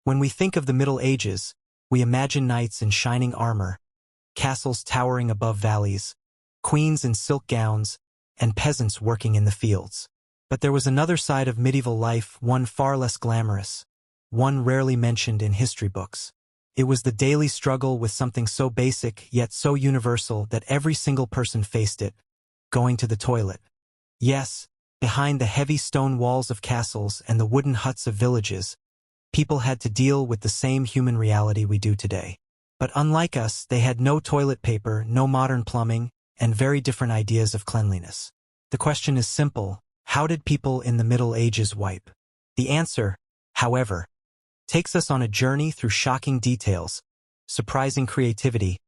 When we think of the Middle Ages, we imagine knights in shining armor, castles towering above valleys, queens in silk gowns, and peasants working in the fields. But there was another side of medieval life, one far less glamorous, one rarely mentioned in history books. It was the daily struggle with something so basic yet so universal that every single person faced it: going to the toilet. Yes, behind the heavy stone walls of castles and the wooden huts of villages, people had to deal with the same human reality we do today. But unlike us, they had no toilet paper, no modern plumbing, and very different ideas of cleanliness. The question is simple: how did people in the Middle Ages wipe? The answer, however, takes us on a journey through shocking details, surprising creativity,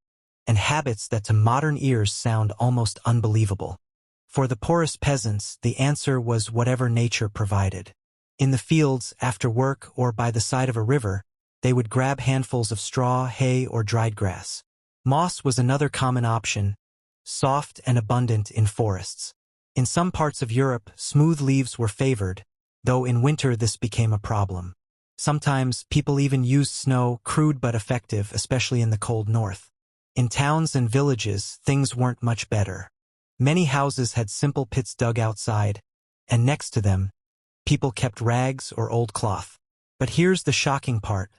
and habits that to modern ears sound almost unbelievable. For the poorest peasants, the answer was whatever nature provided. In the fields, after work, or by the side of a river, they would grab handfuls of straw, hay, or dried grass. Moss was another common option, soft and abundant in forests. In some parts of Europe, smooth leaves were favored, though in winter this became a problem. Sometimes people even used snow, crude but effective, especially in the cold north. In towns and villages, things weren't much better. Many houses had simple pits dug outside, and next to them, people kept rags or old cloth. But here's the shocking part: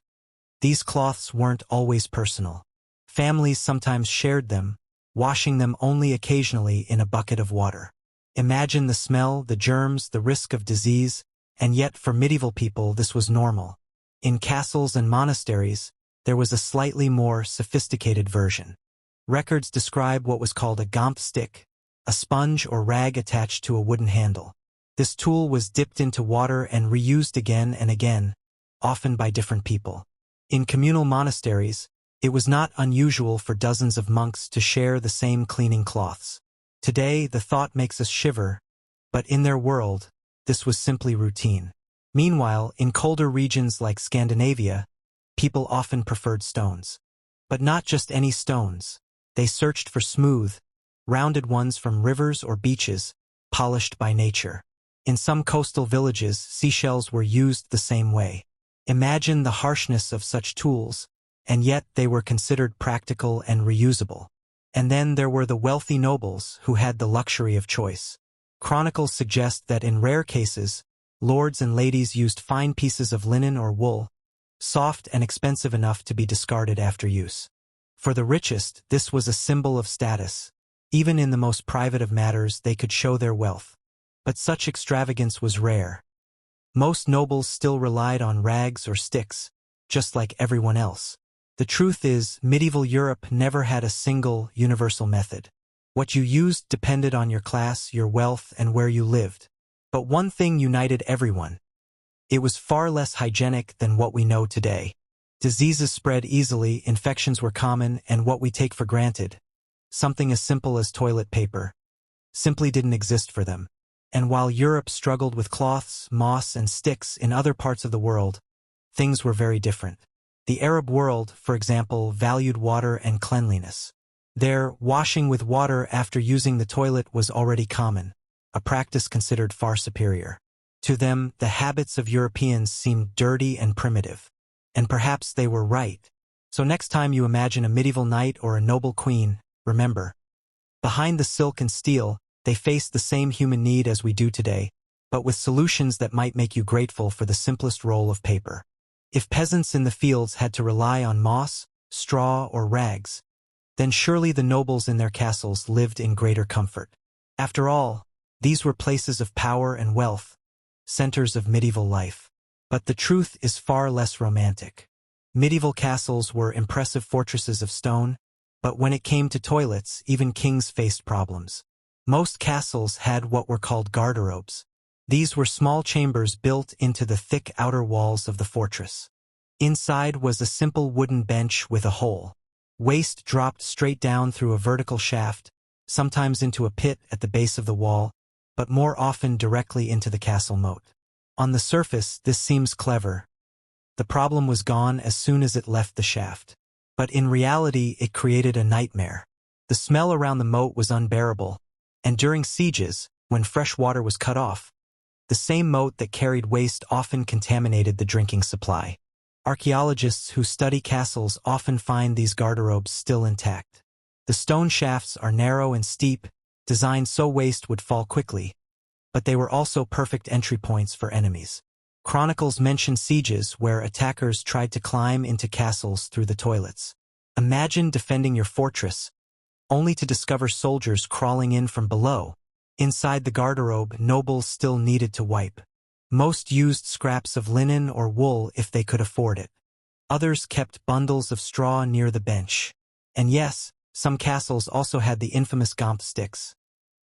these cloths weren't always personal. Families sometimes shared them, washing them only occasionally in a bucket of water. Imagine the smell, the germs, the risk of disease, and yet for medieval people this was normal. In castles and monasteries, there was a slightly more sophisticated version. Records describe what was called a gomp stick, a sponge or rag attached to a wooden handle. This tool was dipped into water and reused again and again, often by different people. In communal monasteries, it was not unusual for dozens of monks to share the same cleaning cloths. Today, the thought makes us shiver, but in their world, this was simply routine. Meanwhile, in colder regions like Scandinavia, people often preferred stones. But not just any stones. They searched for smooth, rounded ones from rivers or beaches, polished by nature. In some coastal villages, seashells were used the same way. Imagine the harshness of such tools, and yet they were considered practical and reusable. And then there were the wealthy nobles who had the luxury of choice. Chronicles suggest that in rare cases, lords and ladies used fine pieces of linen or wool, soft and expensive enough to be discarded after use. For the richest, this was a symbol of status. Even in the most private of matters, they could show their wealth. But such extravagance was rare. Most nobles still relied on rags or sticks, just like everyone else. The truth is, medieval Europe never had a single, universal method. What you used depended on your class, your wealth, and where you lived. But one thing united everyone. It was far less hygienic than what we know today. Diseases spread easily, infections were common, and what we take for granted, something as simple as toilet paper, simply didn't exist for them. And while Europe struggled with cloths, moss, and sticks in other parts of the world, things were very different. The Arab world, for example, valued water and cleanliness. There, washing with water after using the toilet was already common, a practice considered far superior. To them, the habits of Europeans seemed dirty and primitive. And perhaps they were right. So next time you imagine a medieval knight or a noble queen, remember, behind the silk and steel, they faced the same human need as we do today, but with solutions that might make you grateful for the simplest roll of paper. If peasants in the fields had to rely on moss, straw, or rags, then surely the nobles in their castles lived in greater comfort. After all, these were places of power and wealth, centers of medieval life. But the truth is far less romantic. Medieval castles were impressive fortresses of stone, but when it came to toilets, even kings faced problems. Most castles had what were called garderobes. These were small chambers built into the thick outer walls of the fortress. Inside was a simple wooden bench with a hole. Waste dropped straight down through a vertical shaft, sometimes into a pit at the base of the wall, but more often directly into the castle moat. On the surface, this seems clever. The problem was gone as soon as it left the shaft. But in reality, it created a nightmare. The smell around the moat was unbearable, and during sieges, when fresh water was cut off, the same moat that carried waste often contaminated the drinking supply. Archaeologists who study castles often find these garderobes still intact. The stone shafts are narrow and steep, designed so waste would fall quickly, but they were also perfect entry points for enemies. Chronicles mention sieges where attackers tried to climb into castles through the toilets. Imagine defending your fortress, only to discover soldiers crawling in from below. Inside the garderobe, nobles still needed to wipe. Most used scraps of linen or wool if they could afford it. Others kept bundles of straw near the bench. And yes, some castles also had the infamous gomp sticks.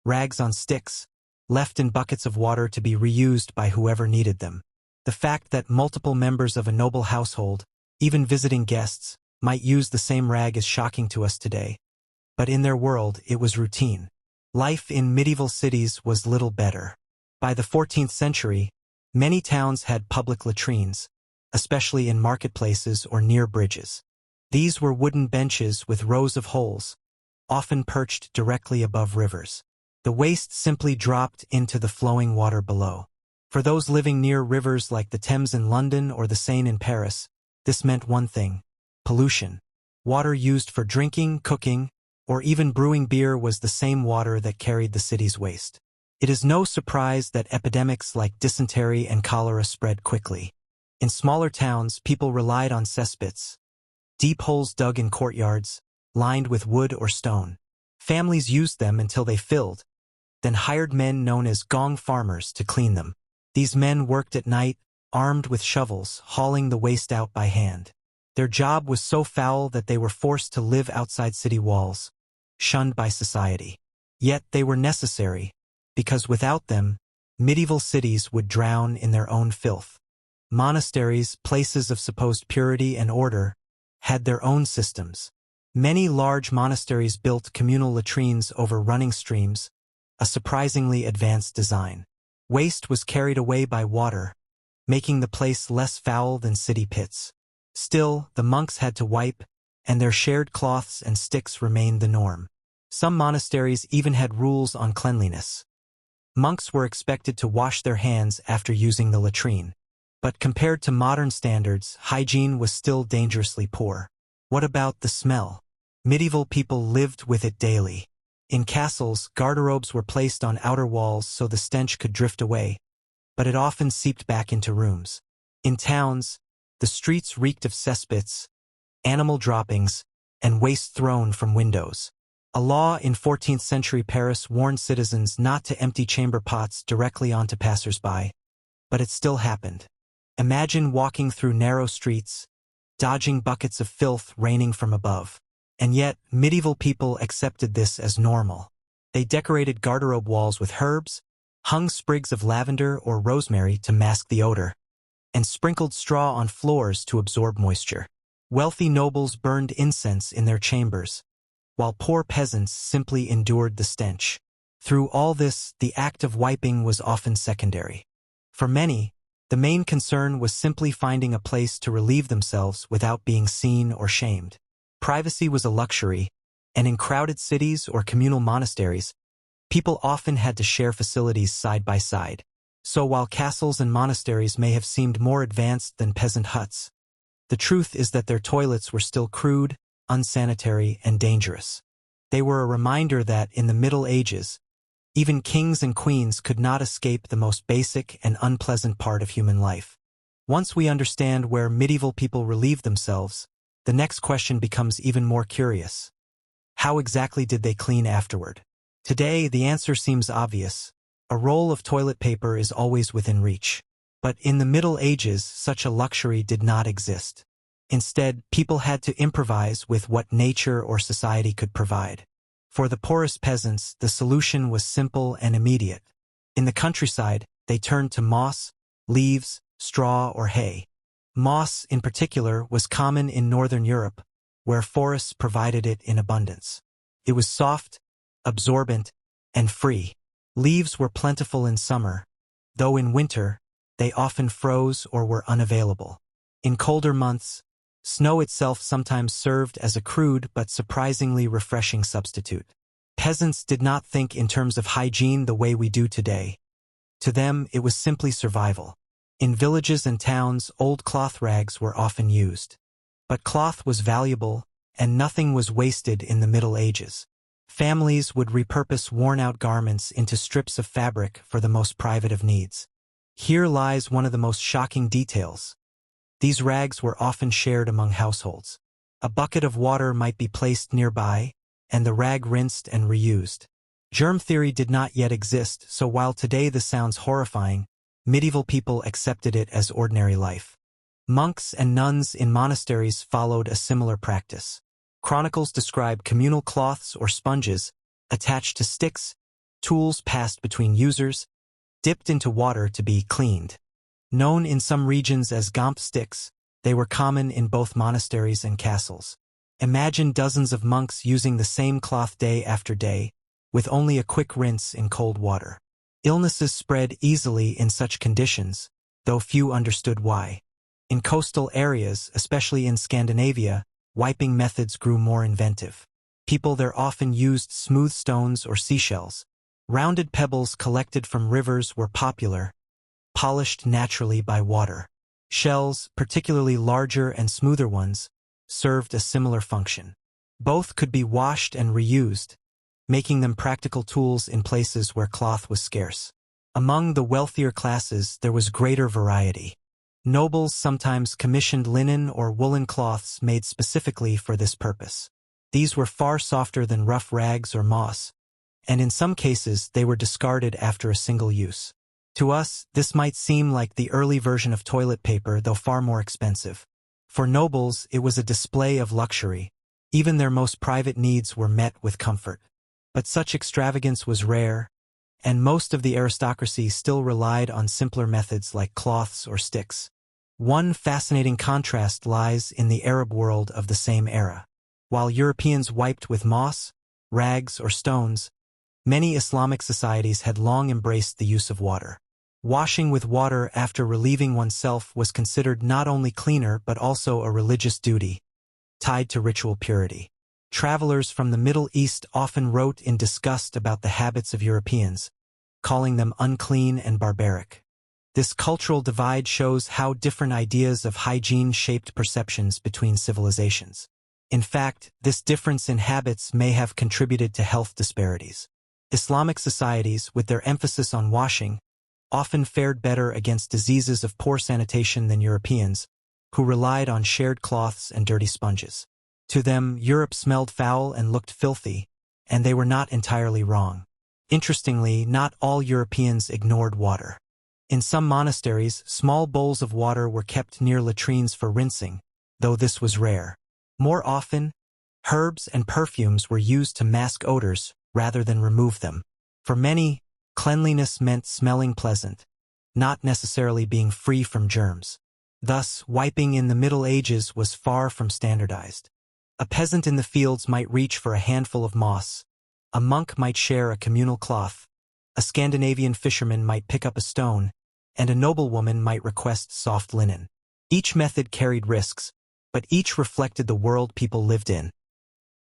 Rags on sticks, left in buckets of water to be reused by whoever needed them. The fact that multiple members of a noble household, even visiting guests, might use the same rag is shocking to us today. But in their world, it was routine. Life in medieval cities was little better. By the 14th century, many towns had public latrines, especially in marketplaces or near bridges. These were wooden benches with rows of holes, often perched directly above rivers. The waste simply dropped into the flowing water below. For those living near rivers like the Thames in London or the Seine in Paris, this meant one thing: pollution. Water used for drinking, cooking, or even brewing beer was the same water that carried the city's waste. It is no surprise that epidemics like dysentery and cholera spread quickly. In smaller towns, people relied on cesspits, deep holes dug in courtyards, lined with wood or stone. Families used them until they filled, then hired men known as gong farmers to clean them. These men worked at night, armed with shovels, hauling the waste out by hand. Their job was so foul that they were forced to live outside city walls, shunned by society. Yet they were necessary, because without them, medieval cities would drown in their own filth. Monasteries, places of supposed purity and order, had their own systems. Many large monasteries built communal latrines over running streams, a surprisingly advanced design. Waste was carried away by water, making the place less foul than city pits. Still, the monks had to wipe, and their shared cloths and sticks remained the norm. Some monasteries even had rules on cleanliness. Monks were expected to wash their hands after using the latrine. But compared to modern standards, hygiene was still dangerously poor. What about the smell? Medieval people lived with it daily. In castles, garderobes were placed on outer walls so the stench could drift away, but it often seeped back into rooms. In towns, the streets reeked of cesspits, animal droppings, and waste thrown from windows. A law in 14th century Paris warned citizens not to empty chamber pots directly onto passers-by, but it still happened. Imagine walking through narrow streets, dodging buckets of filth raining from above. And yet, medieval people accepted this as normal. They decorated garderobe walls with herbs, hung sprigs of lavender or rosemary to mask the odor, and sprinkled straw on floors to absorb moisture. Wealthy nobles burned incense in their chambers, while poor peasants simply endured the stench. Through all this, the act of wiping was often secondary. For many, the main concern was simply finding a place to relieve themselves without being seen or shamed. Privacy was a luxury, and in crowded cities or communal monasteries, people often had to share facilities side by side. So while castles and monasteries may have seemed more advanced than peasant huts, the truth is that their toilets were still crude, unsanitary, and dangerous. They were a reminder that, in the Middle Ages, even kings and queens could not escape the most basic and unpleasant part of human life. Once we understand where medieval people relieved themselves, the next question becomes even more curious. How exactly did they clean afterward? Today, the answer seems obvious. A roll of toilet paper is always within reach. But in the Middle Ages, such a luxury did not exist. Instead, people had to improvise with what nature or society could provide. For the poorest peasants, the solution was simple and immediate. In the countryside, they turned to moss, leaves, straw, or hay. Moss, in particular, was common in Northern Europe, where forests provided it in abundance. It was soft, absorbent, and free. Leaves were plentiful in summer, though in winter, they often froze or were unavailable. In colder months, snow itself sometimes served as a crude but surprisingly refreshing substitute. Peasants did not think in terms of hygiene the way we do today. To them, it was simply survival. In villages and towns, old cloth rags were often used. But cloth was valuable, and nothing was wasted in the Middle Ages. Families would repurpose worn-out garments into strips of fabric for the most private of needs. Here lies one of the most shocking details. These rags were often shared among households. A bucket of water might be placed nearby, and the rag rinsed and reused. Germ theory did not yet exist, so while today this sounds horrifying, medieval people accepted it as ordinary life. Monks and nuns in monasteries followed a similar practice. Chronicles describe communal cloths or sponges attached to sticks, tools passed between users, dipped into water to be cleaned. Known in some regions as gomp sticks, they were common in both monasteries and castles. Imagine dozens of monks using the same cloth day after day, with only a quick rinse in cold water. Illnesses spread easily in such conditions, though few understood why. In coastal areas, especially in Scandinavia, wiping methods grew more inventive. People there often used smooth stones or seashells. Rounded pebbles collected from rivers were popular, polished naturally by water. Shells, particularly larger and smoother ones, served a similar function. Both could be washed and reused, making them practical tools in places where cloth was scarce. Among the wealthier classes, there was greater variety. Nobles sometimes commissioned linen or woolen cloths made specifically for this purpose. These were far softer than rough rags or moss, and in some cases they were discarded after a single use. To us, this might seem like the early version of toilet paper, though far more expensive. For nobles, it was a display of luxury. Even their most private needs were met with comfort. But such extravagance was rare, and most of the aristocracy still relied on simpler methods like cloths or sticks. One fascinating contrast lies in the Arab world of the same era. While Europeans wiped with moss, rags, or stones, many Islamic societies had long embraced the use of water. Washing with water after relieving oneself was considered not only cleaner but also a religious duty, tied to ritual purity. Travelers from the Middle East often wrote in disgust about the habits of Europeans, calling them unclean and barbaric. This cultural divide shows how different ideas of hygiene shaped perceptions between civilizations. In fact, this difference in habits may have contributed to health disparities. Islamic societies, with their emphasis on washing, often fared better against diseases of poor sanitation than Europeans, who relied on shared cloths and dirty sponges. To them, Europe smelled foul and looked filthy, and they were not entirely wrong. Interestingly, not all Europeans ignored water. In some monasteries, small bowls of water were kept near latrines for rinsing, though this was rare. More often, herbs and perfumes were used to mask odors rather than remove them. For many, cleanliness meant smelling pleasant, not necessarily being free from germs. Thus, wiping in the Middle Ages was far from standardized. A peasant in the fields might reach for a handful of moss. A monk might share a communal cloth. A Scandinavian fisherman might pick up a stone, and a noblewoman might request soft linen. Each method carried risks, but each reflected the world people lived in.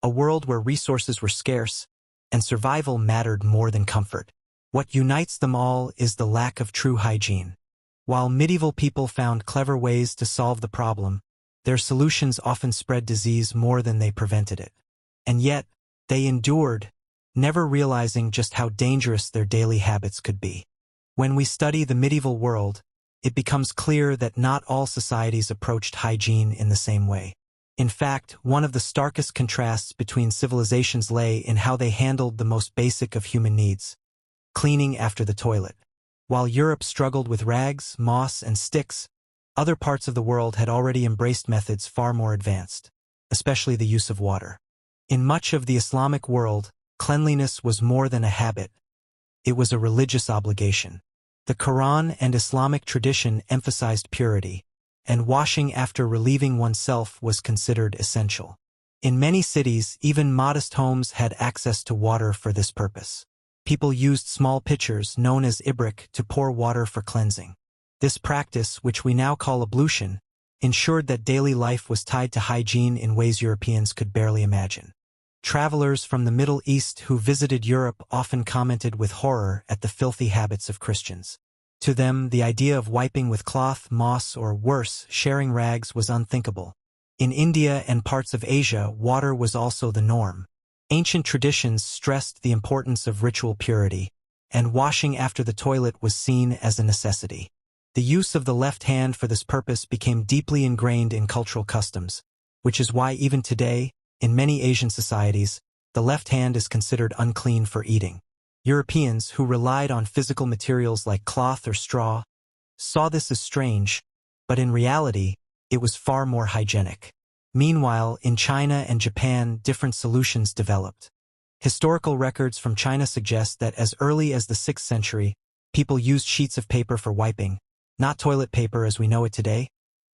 A world where resources were scarce, and survival mattered more than comfort. What unites them all is the lack of true hygiene. While medieval people found clever ways to solve the problem, their solutions often spread disease more than they prevented it. And yet, they endured, never realizing just how dangerous their daily habits could be. When we study the medieval world, it becomes clear that not all societies approached hygiene in the same way. In fact, one of the starkest contrasts between civilizations lay in how they handled the most basic of human needs: cleaning after the toilet. While Europe struggled with rags, moss, and sticks, other parts of the world had already embraced methods far more advanced, especially the use of water. In much of the Islamic world, cleanliness was more than a habit. It was a religious obligation. The Quran and Islamic tradition emphasized purity, and washing after relieving oneself was considered essential. In many cities, even modest homes had access to water for this purpose. People used small pitchers, known as ibrik, to pour water for cleansing. This practice, which we now call ablution, ensured that daily life was tied to hygiene in ways Europeans could barely imagine. Travelers from the Middle East who visited Europe often commented with horror at the filthy habits of Christians. To them, the idea of wiping with cloth, moss, or worse, sharing rags was unthinkable. In India and parts of Asia, water was also the norm. Ancient traditions stressed the importance of ritual purity, and washing after the toilet was seen as a necessity. The use of the left hand for this purpose became deeply ingrained in cultural customs, which is why even today, in many Asian societies, the left hand is considered unclean for eating. Europeans, who relied on physical materials like cloth or straw, saw this as strange, but in reality, it was far more hygienic. Meanwhile, in China and Japan, different solutions developed. Historical records from China suggest that as early as the 6th century, people used sheets of paper for wiping, not toilet paper as we know it today,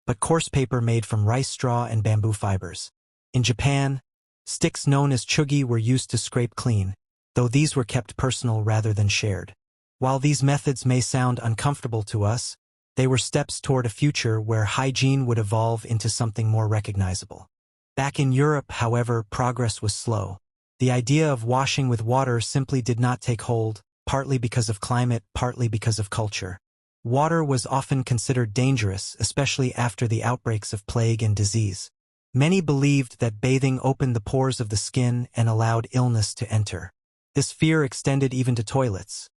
but coarse paper made from rice straw and bamboo fibers. In Japan, sticks known as chugi were used to scrape clean, though these were kept personal rather than shared. While these methods may sound uncomfortable to us, they were steps toward a future where hygiene would evolve into something more recognizable. Back in Europe, however, progress was slow. The idea of washing with water simply did not take hold, partly because of climate, partly because of culture. Water was often considered dangerous, especially after the outbreaks of plague and disease. Many believed that bathing opened the pores of the skin and allowed illness to enter. This fear extended even to toilets.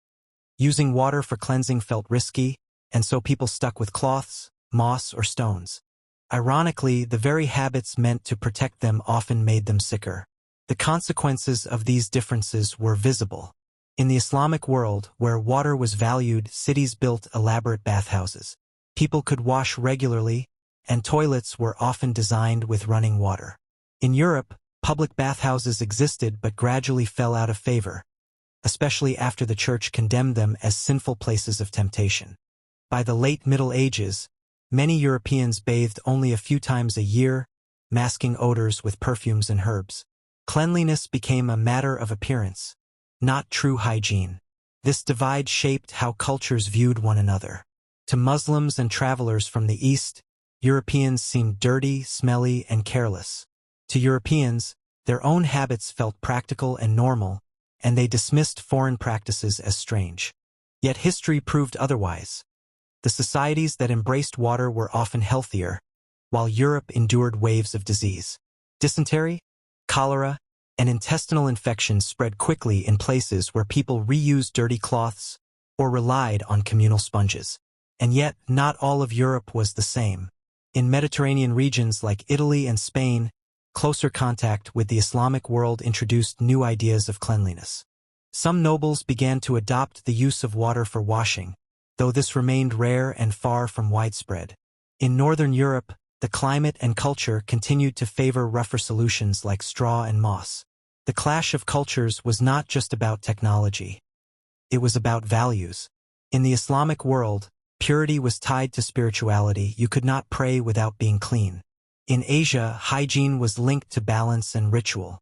Using water for cleansing felt risky, and so people stuck with cloths, moss, or stones. Ironically, the very habits meant to protect them often made them sicker. The consequences of these differences were visible. In the Islamic world, where water was valued, cities built elaborate bathhouses. People could wash regularly, and toilets were often designed with running water. In Europe, public bathhouses existed but gradually fell out of favor, especially after the Church condemned them as sinful places of temptation. By the late Middle Ages, many Europeans bathed only a few times a year, masking odors with perfumes and herbs. Cleanliness became a matter of appearance, not true hygiene. This divide shaped how cultures viewed one another. To Muslims and travelers from the East, Europeans seemed dirty, smelly, and careless. To Europeans, their own habits felt practical and normal, and they dismissed foreign practices as strange. Yet history proved otherwise. The societies that embraced water were often healthier, while Europe endured waves of disease. Dysentery, cholera, and intestinal infections spread quickly in places where people reused dirty cloths or relied on communal sponges. And yet, not all of Europe was the same. In Mediterranean regions like Italy and Spain, closer contact with the Islamic world introduced new ideas of cleanliness. Some nobles began to adopt the use of water for washing, though this remained rare and far from widespread. In Northern Europe, the climate and culture continued to favor rougher solutions like straw and moss. The clash of cultures was not just about technology. It was about values. In the Islamic world, purity was tied to spirituality. You could not pray without being clean. In Asia, hygiene was linked to balance and ritual.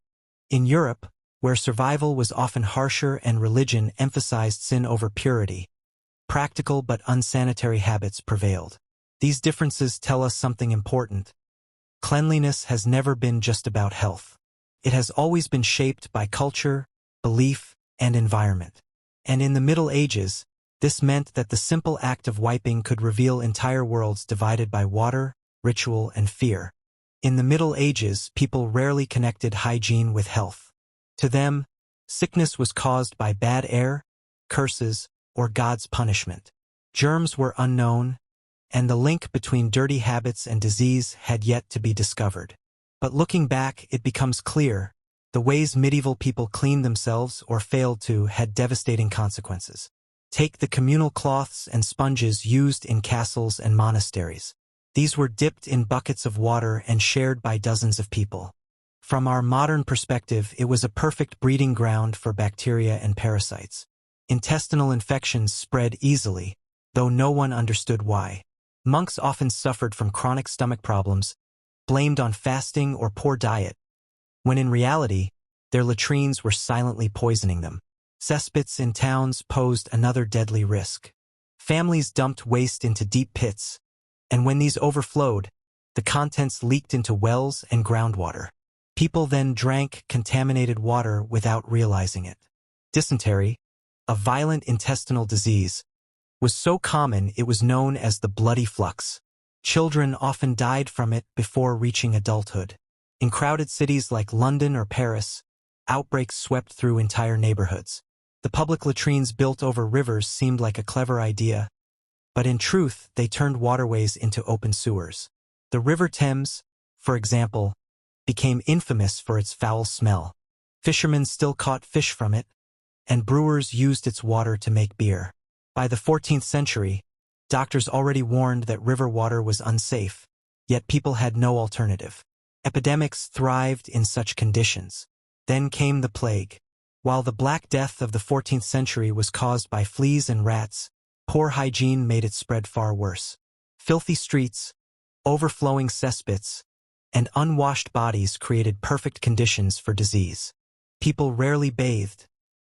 In Europe, where survival was often harsher and religion emphasized sin over purity, practical but unsanitary habits prevailed. These differences tell us something important. Cleanliness has never been just about health. It has always been shaped by culture, belief, and environment. And in the Middle Ages, this meant that the simple act of wiping could reveal entire worlds divided by water, ritual, and fear. In the Middle Ages, people rarely connected hygiene with health. To them, sickness was caused by bad air, curses, or God's punishment. Germs were unknown, and the link between dirty habits and disease had yet to be discovered. But looking back, it becomes clear, the ways medieval people cleaned themselves or failed to had devastating consequences. Take the communal cloths and sponges used in castles and monasteries. These were dipped in buckets of water and shared by dozens of people. From our modern perspective, it was a perfect breeding ground for bacteria and parasites. Intestinal infections spread easily, though no one understood why. Monks often suffered from chronic stomach problems, blamed on fasting or poor diet, when in reality, their latrines were silently poisoning them. Cesspits in towns posed another deadly risk. Families dumped waste into deep pits, and when these overflowed, the contents leaked into wells and groundwater. People then drank contaminated water without realizing it. Dysentery, a violent intestinal disease, was so common it was known as the bloody flux. Children often died from it before reaching adulthood. In crowded cities like London or Paris, outbreaks swept through entire neighborhoods. The public latrines built over rivers seemed like a clever idea, but in truth, they turned waterways into open sewers. The River Thames, for example, became infamous for its foul smell. Fishermen still caught fish from it, and brewers used its water to make beer. By the 14th century, doctors already warned that river water was unsafe, yet people had no alternative. Epidemics thrived in such conditions. Then came the plague. While the Black Death of the 14th century was caused by fleas and rats, poor hygiene made it spread far worse. Filthy streets, overflowing cesspits, and unwashed bodies created perfect conditions for disease. People rarely bathed,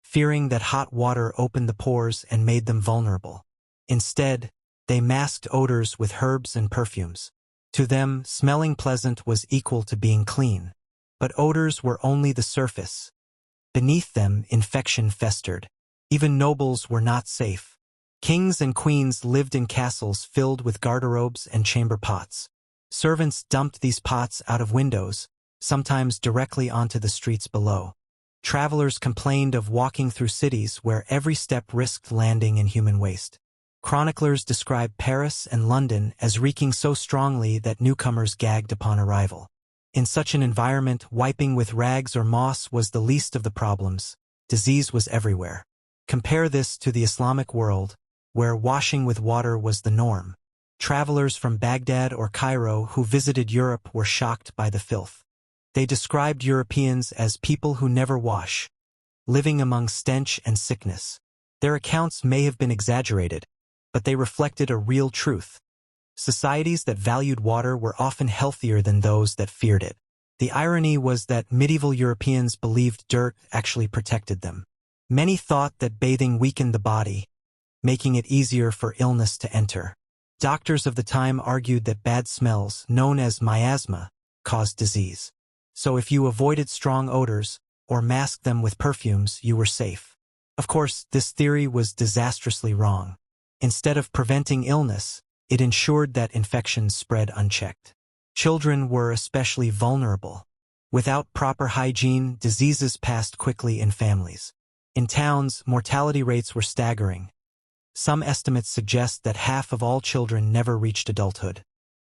fearing that hot water opened the pores and made them vulnerable. Instead, they masked odors with herbs and perfumes. To them, smelling pleasant was equal to being clean. But odors were only the surface. Beneath them, infection festered. Even nobles were not safe. Kings and queens lived in castles filled with garderobes and chamber pots. Servants dumped these pots out of windows, sometimes directly onto the streets below. Travelers complained of walking through cities where every step risked landing in human waste. Chroniclers describe Paris and London as reeking so strongly that newcomers gagged upon arrival. In such an environment, wiping with rags or moss was the least of the problems. Disease was everywhere. Compare this to the Islamic world, where washing with water was the norm. Travelers from Baghdad or Cairo who visited Europe were shocked by the filth. They described Europeans as people who never wash, living among stench and sickness. Their accounts may have been exaggerated, but they reflected a real truth. Societies that valued water were often healthier than those that feared it. The irony was that medieval Europeans believed dirt actually protected them. Many thought that bathing weakened the body, making it easier for illness to enter. Doctors of the time argued that bad smells, known as miasma, caused disease. So if you avoided strong odors, or masked them with perfumes, you were safe. Of course, this theory was disastrously wrong. Instead of preventing illness, it ensured that infections spread unchecked. Children were especially vulnerable. Without proper hygiene, diseases passed quickly in families. In towns, mortality rates were staggering. Some estimates suggest that half of all children never reached adulthood.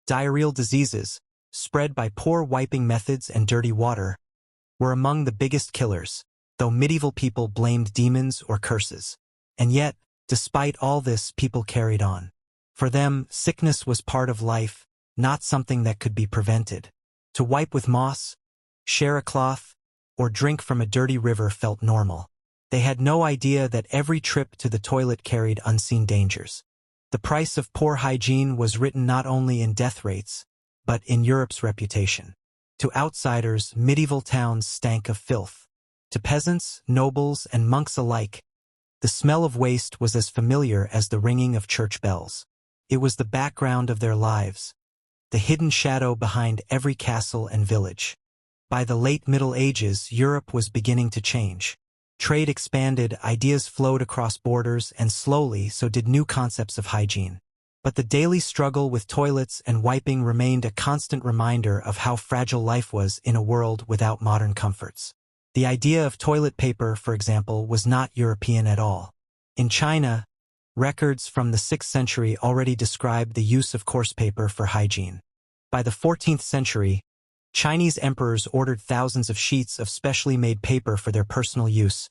Diarrheal diseases, spread by poor wiping methods and dirty water, were among the biggest killers, though medieval people blamed demons or curses. And yet, despite all this, people carried on. For them, sickness was part of life, not something that could be prevented. To wipe with moss, share a cloth, or drink from a dirty river felt normal. They had no idea that every trip to the toilet carried unseen dangers. The price of poor hygiene was written not only in death rates, but in Europe's reputation. To outsiders, medieval towns stank of filth. To peasants, nobles, and monks alike, the smell of waste was as familiar as the ringing of church bells. It was the background of their lives, the hidden shadow behind every castle and village. By the late Middle Ages, Europe was beginning to change. Trade expanded, ideas flowed across borders, and slowly so did new concepts of hygiene. But the daily struggle with toilets and wiping remained a constant reminder of how fragile life was in a world without modern comforts. The idea of toilet paper, for example, was not European at all. In China, records from the 6th century already described the use of coarse paper for hygiene. By the 14th century, Chinese emperors ordered thousands of sheets of specially made paper for their personal use,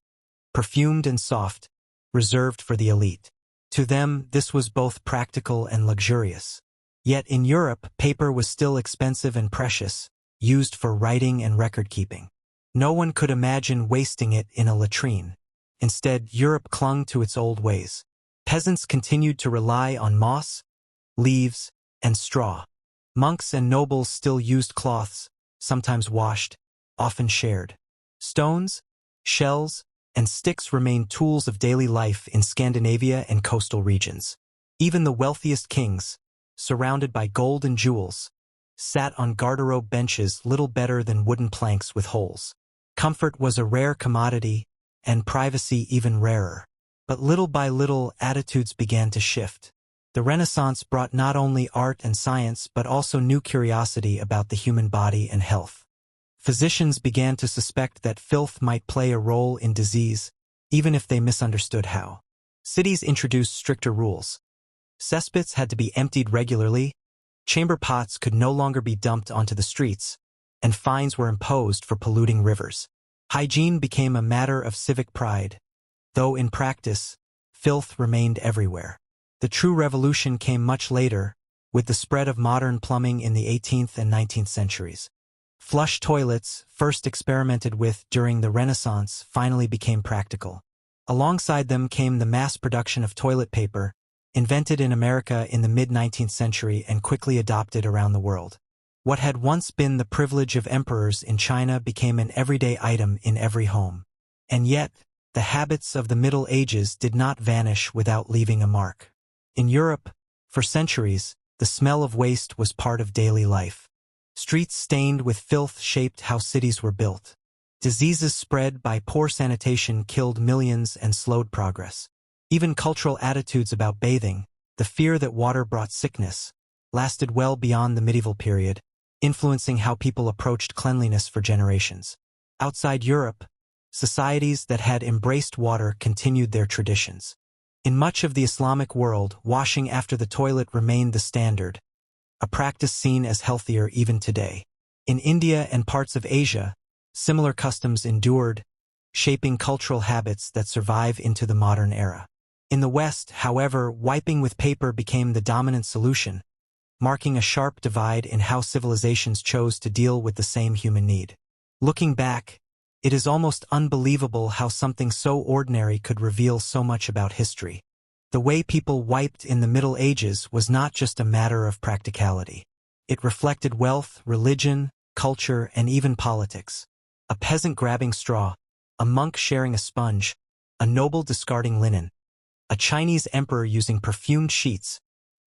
perfumed and soft, reserved for the elite. To them, this was both practical and luxurious. Yet in Europe, paper was still expensive and precious, used for writing and record-keeping. No one could imagine wasting it in a latrine. Instead, Europe clung to its old ways. Peasants continued to rely on moss, leaves, and straw. Monks and nobles still used cloths, sometimes washed, often shared. Stones, shells, and sticks remained tools of daily life in Scandinavia and coastal regions. Even the wealthiest kings, surrounded by gold and jewels, sat on garderobe benches little better than wooden planks with holes. Comfort was a rare commodity, and privacy even rarer. But little by little, attitudes began to shift. The Renaissance brought not only art and science but also new curiosity about the human body and health. Physicians began to suspect that filth might play a role in disease, even if they misunderstood how. Cities introduced stricter rules. Cesspits had to be emptied regularly, chamber pots could no longer be dumped onto the streets, and fines were imposed for polluting rivers. Hygiene became a matter of civic pride, though in practice, filth remained everywhere. The true revolution came much later, with the spread of modern plumbing in the 18th and 19th centuries. Flush toilets, first experimented with during the Renaissance, finally became practical. Alongside them came the mass production of toilet paper, invented in America in the mid-19th century and quickly adopted around the world. What had once been the privilege of emperors in China became an everyday item in every home. And yet, the habits of the Middle Ages did not vanish without leaving a mark. In Europe, for centuries, the smell of waste was part of daily life. Streets stained with filth shaped how cities were built. Diseases spread by poor sanitation killed millions and slowed progress. Even cultural attitudes about bathing, the fear that water brought sickness, lasted well beyond the medieval period, influencing how people approached cleanliness for generations. Outside Europe, societies that had embraced water continued their traditions. In much of the Islamic world, washing after the toilet remained the standard, a practice seen as healthier even today. In India and parts of Asia, similar customs endured, shaping cultural habits that survive into the modern era. In the West, however, wiping with paper became the dominant solution, marking a sharp divide in how civilizations chose to deal with the same human need. Looking back, it is almost unbelievable how something so ordinary could reveal so much about history. The way people wiped in the Middle Ages was not just a matter of practicality. It reflected wealth, religion, culture, and even politics. A peasant grabbing straw, a monk sharing a sponge, a noble discarding linen, a Chinese emperor using perfumed sheets.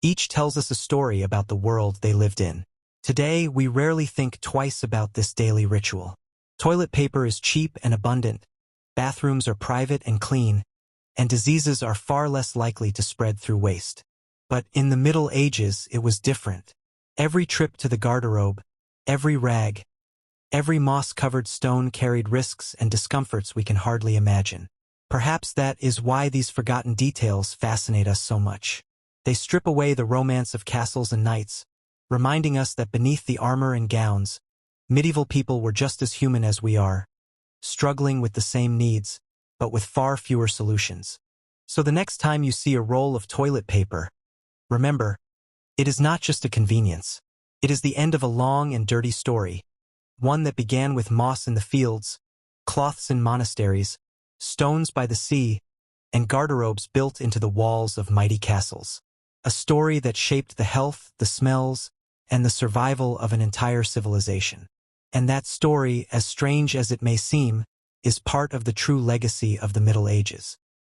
Each tells us a story about the world they lived in. Today, we rarely think twice about this daily ritual. Toilet paper is cheap and abundant, bathrooms are private and clean, and diseases are far less likely to spread through waste. But in the Middle Ages, it was different. Every trip to the garderobe, every rag, every moss-covered stone carried risks and discomforts we can hardly imagine. Perhaps that is why these forgotten details fascinate us so much. They strip away the romance of castles and knights, reminding us that beneath the armor and gowns, medieval people were just as human as we are, struggling with the same needs, but with far fewer solutions. So the next time you see a roll of toilet paper, remember, it is not just a convenience. It is the end of a long and dirty story, one that began with moss in the fields, cloths in monasteries, stones by the sea, and garderobes built into the walls of mighty castles. A story that shaped the health, the smells, and the survival of an entire civilization. And that story, as strange as it may seem, is part of the true legacy of the Middle Ages.